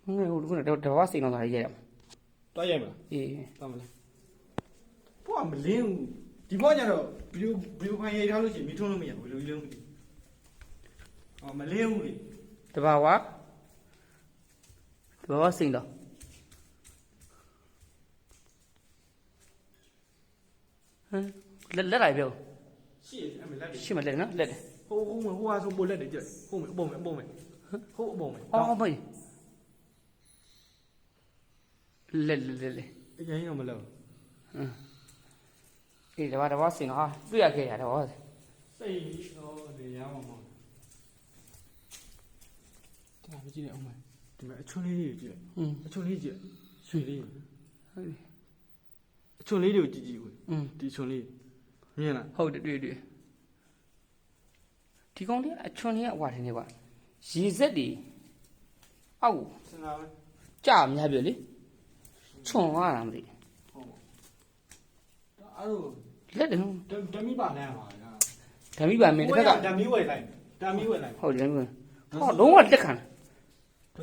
တဘာစိန်တော့ဒါရေးရမှာ တွားရိုက်မလား အေး တွားမလားဘွားမလင်းဘူးဒီဘွားကျတော့ဘီယိုဖိုင်ရိုက်ထားလို့ရှိရင်မီးထွန်းလို့မရဘူးဘယ်လိုကြီးလုံးမသိအော်မလင်းဘူးလေ တဘာစိန်တော့ဟမ်လက်လိုက်ပြော ရှိရအဲ့မလက်တွေ ရှင်းမလက်နော်လက်တယ် ဟိုဟာဆိုပိုလက်တွေကြည့်ဟုတ်မယ်အပုံမယ်ဟိုအပုံမယ် အော်မေးလက် အရင်တော့မလောက် အေးတဘာစိန်တော့ဟာတွေ့ရခဲ့ရတော့ စိတ်ဟောနေရမှာမဟုတ်ဒါပဲကြည့်နေအောင်မယ်ဒီမှာအချွန်းလေးတွေကြည့်အချွန်းလေးကြည့်ရွှေလေးအချွန်းလေးတွေကိုကြည့်ဦးဒီချွန်းလေးမြင်လား ဟုတ်တယ်တွေ့ဒီကောင်လေးအချွန်လေးကဟွာတယ်နေကွာရေစက်တွေအောက် စဉ်းစားမယ် ကြာအများပြီလေချွန်သွားတာမသိ ဟုတ်အဲ့လို လက်တယ် ဓမီပါနဲ့ပါလား ဓမီပါမင်းတစ်ခါက ဓမီဝယ်လိုက်ဓမီဝယ်လိုက် ဟုတ်တယ်ဟောလုံးဝတက်ခံ